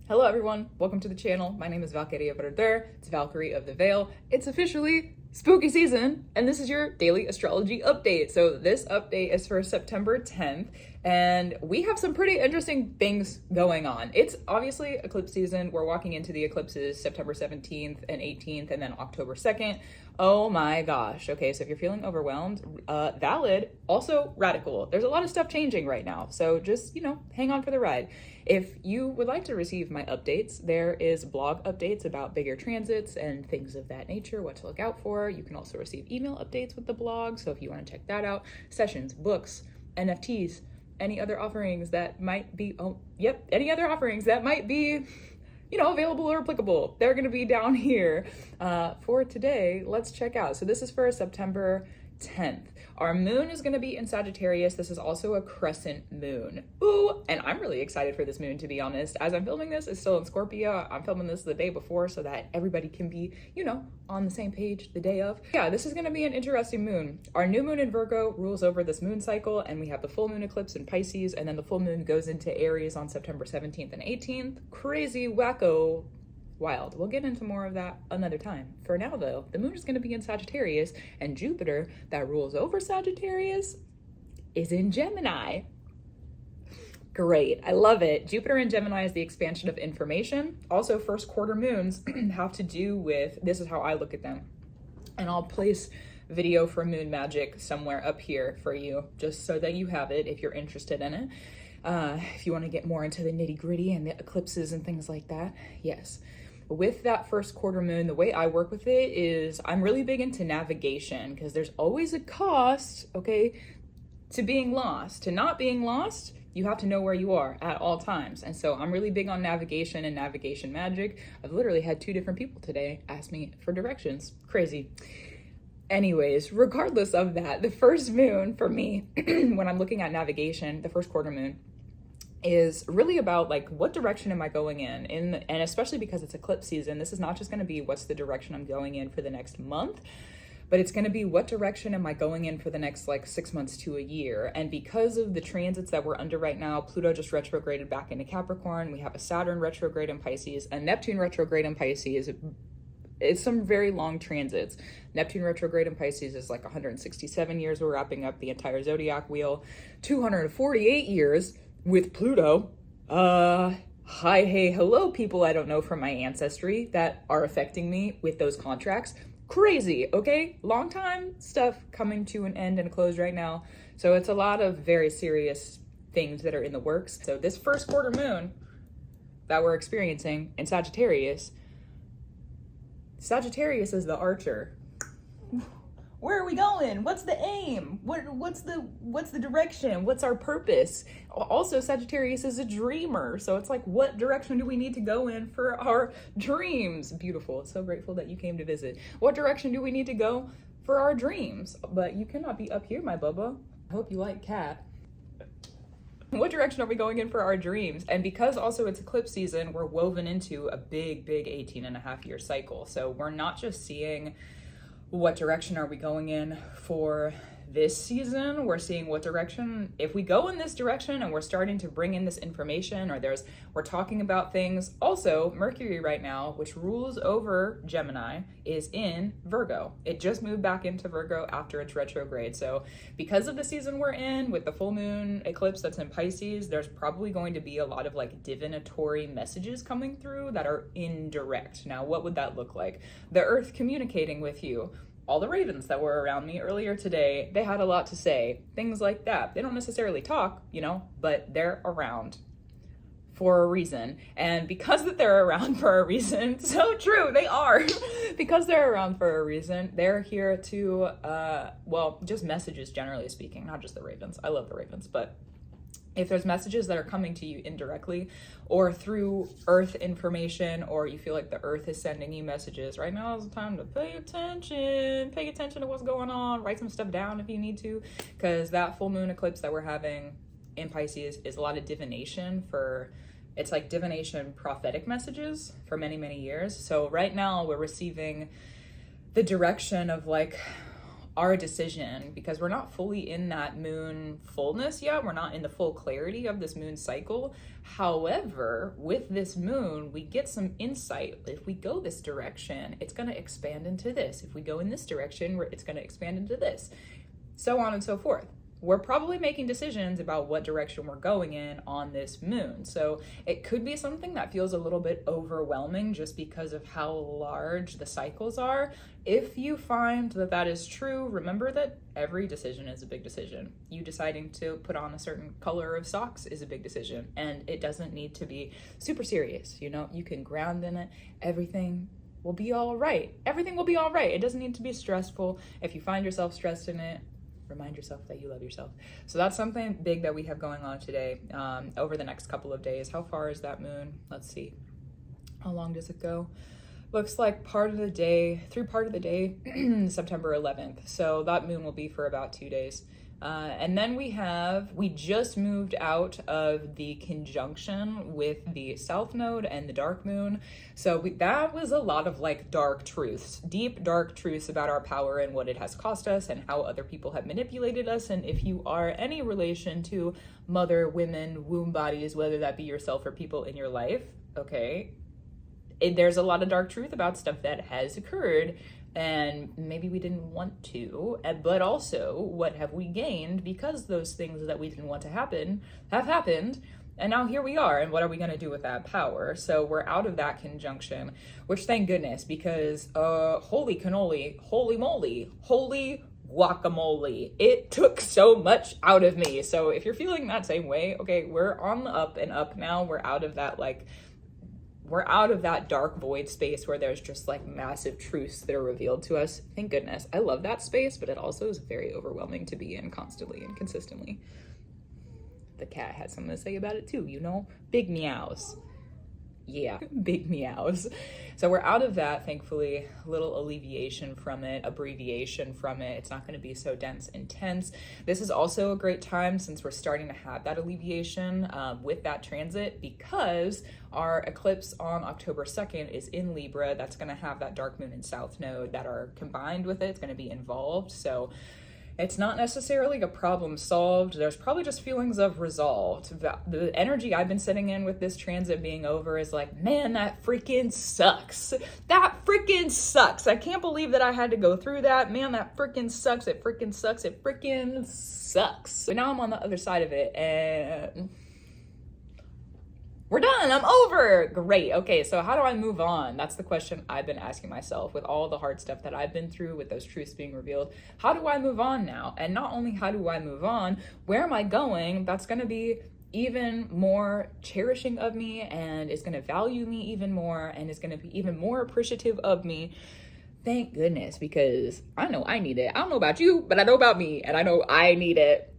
Hello everyone, welcome to the channel. My name is Valkyria Brother. It's Valkyrie of the Veil. It's officially spooky season, and this is your daily astrology update. So this update is for September 10th, and we have some pretty interesting things going on. It's obviously eclipse season. We're walking into the eclipses September 17th and 18th, and then October 2nd. Oh my gosh. Okay, so if you're feeling overwhelmed, valid, also radical. There's a lot of stuff changing right now, so just, hang on for the ride. If you would like to receive my updates, there is blog updates about bigger transits and things of that nature, what to look out for. You can also receive email updates with the blog, so if you want to check that out, sessions, books, NFTs, any other offerings that might be, available or applicable, they're going to be down here. For today, let's check out. So this is for September 10th. Our moon is going to be in Sagittarius. This is also a crescent moon. Ooh, and I'm really excited for this moon, to be honest. As I'm filming this, it's still in Scorpio. I'm filming this the day before so that everybody can be, on the same page the day of. Yeah, this is going to be an interesting moon. Our new moon in Virgo rules over this moon cycle, and we have the full moon eclipse in Pisces, and then the full moon goes into Aries on September 17th and 18th. Crazy, wacko, wild. We'll get into more of that another time. For now, though, the moon is going to be in Sagittarius, and Jupiter, that rules over Sagittarius, is in Gemini. Great. I love it. Jupiter in Gemini is the expansion of information. Also, first quarter moons have to do with, this is how I look at them. And I'll place video for moon magic somewhere up here for you, just so that you have it if you're interested in it. If you want to get more into the nitty gritty and the eclipses and things like that, yes. With that first quarter moon, the way I work with it is I'm really big into navigation, because there's always a cost, okay, to being lost. To not being lost, you have to know where you are at all times. And so I'm really big on navigation and navigation magic. I've literally had 2 different people today ask me for directions. Crazy. Anyways, regardless of that, the first moon for me, when I'm looking at navigation, the first quarter moon, is really about like, what direction am I going in? And especially because it's eclipse season, this is not just going to be what's the direction I'm going in for the next month, but it's going to be what direction am I going in for the next 6 months to a year. And because of the transits that we're under right now, Pluto just retrograded back into Capricorn. We have a Saturn retrograde in Pisces, a Neptune retrograde in Pisces. It's some very long transits. Neptune retrograde in Pisces is 167 years. We're wrapping up the entire zodiac wheel. 248 years with Pluto. Hi, hey, hello, people I don't know from my ancestry that are affecting me with those contracts. Crazy, okay? Long time stuff coming to an end and a close right now. So it's a lot of very serious things that are in the works. So this first quarter moon that we're experiencing in Sagittarius is the archer. Where are we going? What's the aim? What's the direction? What's our purpose? Also, Sagittarius is a dreamer. So it's what direction do we need to go in for our dreams? Beautiful. So grateful that you came to visit. What direction do we need to go for our dreams? But you cannot be up here, my bubba. I hope you like cat. What direction are we going in for our dreams? And because also it's eclipse season, we're woven into a big 18.5-year cycle. So we're not just seeing what direction are we going in for this season, we're seeing what direction, if we go in this direction and we're starting to bring in this information, or we're talking about things. Also, Mercury right now, which rules over Gemini, is in Virgo. It just moved back into Virgo after its retrograde. So because of the season we're in, with the full moon eclipse that's in Pisces, there's probably going to be a lot of divinatory messages coming through that are indirect. Now, what would that look like? The earth communicating with you. All the ravens that were around me earlier today, they had a lot to say. Things like that. They don't necessarily talk, but they're around for a reason. And because that they're around for a reason, so true, they are. Because they're around for a reason, they're here to, just messages generally speaking, not just the ravens. I love the ravens, but if there's messages that are coming to you indirectly or through earth information, or you feel like the earth is sending you messages, right now is the time to pay attention to what's going on. Write some stuff down if you need to, because that full moon eclipse that we're having in Pisces is a lot of divination it's like divination prophetic messages for many years. So right now we're receiving the direction of our decision, because we're not fully in that moon fullness yet. We're not in the full clarity of this moon cycle. However, with this moon, we get some insight. If we go this direction, it's going to expand into this. If we go in this direction, it's going to expand into this, so on and so forth. We're probably making decisions about what direction we're going in on this moon. So it could be something that feels a little bit overwhelming just because of how large the cycles are. If you find that that is true, remember that every decision is a big decision. You deciding to put on a certain color of socks is a big decision, and it doesn't need to be super serious. You know, you can ground in it. Everything will be all right. Everything will be all right. It doesn't need to be stressful. If you find yourself stressed in it, remind yourself that you love yourself. So that's something big that we have going on today, over the next couple of days. How far is that moon? Let's see. How long does it go? Looks like part of the day, through part of the day, September 11th. So that moon will be for about 2 days. And then we just moved out of the conjunction with the south node and the dark moon. So that was a lot of like dark truths, deep dark truths about our power and what it has cost us and how other people have manipulated us. And if you are any relation to mother, women, womb bodies, whether that be yourself or people in your life, okay, there's a lot of dark truth about stuff that has occurred. And maybe we didn't want to, but also what have we gained because those things that we didn't want to happen have happened. And now here we are, and what are we going to do with that power? So we're out of that conjunction, which thank goodness, because holy cannoli, holy moly, holy guacamole, it took so much out of me. So if you're feeling that same way, okay, we're on the up and up now. We're out of that dark void space where there's just like massive truths that are revealed to us. Thank goodness. I love that space, but it also is very overwhelming to be in constantly and consistently. The cat had something to say about it too, you know? Big meows. Yeah, big meows. So we're out of that, thankfully. A little alleviation from it, abbreviation from it. It's not going to be so dense, intense. This is also a great time since we're starting to have that alleviation with that transit, because our eclipse on October 2nd is in Libra. That's going to have that dark moon and south node that are combined with it. It's going to be involved. So it's not necessarily a problem solved. There's probably just feelings of resolved. The energy I've been sitting in with this transit being over is like, man, that freaking sucks. That freaking sucks. I can't believe that I had to go through that. Man, that freaking sucks. It freaking sucks. It freaking sucks. But now I'm on the other side of it and we're done. I'm over. Great. Okay, so how do I move on? That's the question I've been asking myself with all the hard stuff that I've been through, with those truths being revealed. How do I move on now? And not only how do I move on, where am I going? That's going to be even more cherishing of me, and is going to value me even more, and is going to be even more appreciative of me. Thank goodness, because I know I need it. I don't know about you, but I know about me, and I know I need it.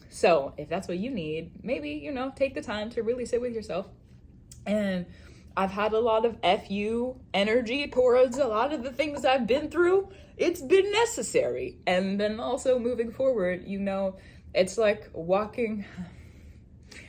So if that's what you need, maybe, you know, take the time to really sit with yourself. And I've had a lot of FU energy towards a lot of the things I've been through. It's been necessary. And then also moving forward, you know, it's like walking.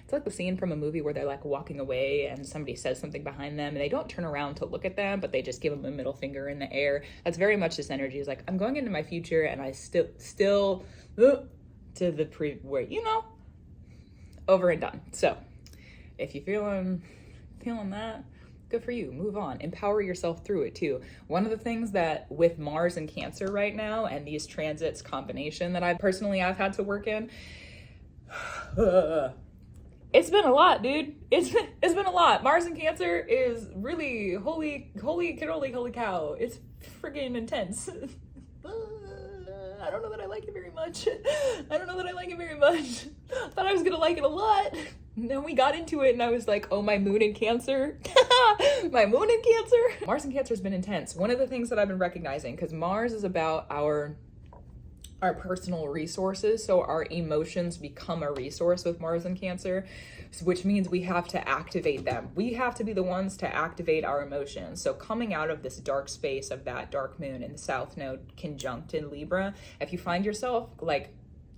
It's like the scene from a movie where they're like walking away and somebody says something behind them and they don't turn around to look at them, but they just give them a middle finger in the air. That's very much this energy. Is like, I'm going into my future and I still to the where, you know, over and done. So if you're feeling that, good for you. Move on. Empower yourself through it too. One of the things that with Mars and Cancer right now and these transits combination that I've had to work in, it's been a lot, dude. It's been a lot. Mars and Cancer is really holy cow. It's freaking intense. I don't know that I like it very much. I thought I was gonna like it a lot. And then we got into it and I was like, oh, my moon in Cancer. My moon in Cancer. Mars in Cancer has been intense. One of the things that I've been recognizing, because Mars is about our personal resources, so our emotions become a resource with Mars and Cancer, which means we have to activate them. We have to be the ones to activate our emotions. So coming out of this dark space of that dark moon and the south node conjunct in Libra, if you find yourself like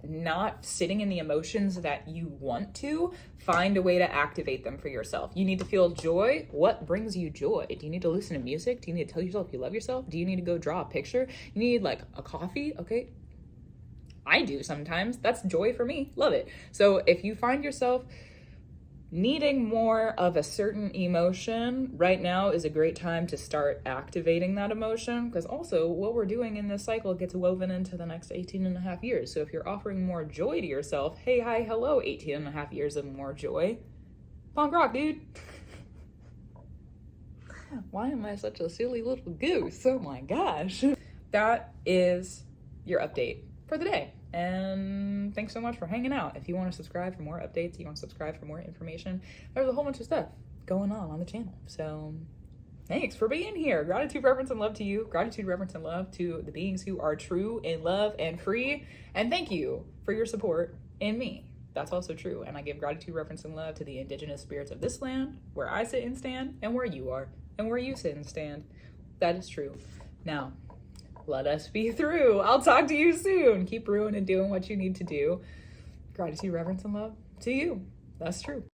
not sitting in the emotions that you want to, find a way to activate them for yourself. You need to feel joy. What brings you joy? Do you need to listen to music? Do you need to tell yourself you love yourself? Do you need to go draw a picture? You need like a coffee? Okay. I do sometimes. That's joy for me. Love it. So if you find yourself needing more of a certain emotion, right now is a great time to start activating that emotion, because also what we're doing in this cycle gets woven into the next 18 and a half years. So if you're offering more joy to yourself, hey, hi, hello, 18 and a half years of more joy. Punk rock, dude. Why am I such a silly little goose? Oh my gosh. That is your update for the day. And thanks so much for hanging out. If you want to subscribe for more updates, you want to subscribe for more information, there's a whole bunch of stuff going on the channel. So thanks for being here. Gratitude, reverence, and love to you. Gratitude, reverence, and love to the beings who are true in love and free. And thank you for your support in me. That's also true. And I give gratitude, reverence, and love to the indigenous spirits of this land, where I sit and stand, and where you are, and where you sit and stand. That is true. Now, let us be through. I'll talk to you soon. Keep brewing and doing what you need to do. Gratitude, reverence, and love to you. That's true.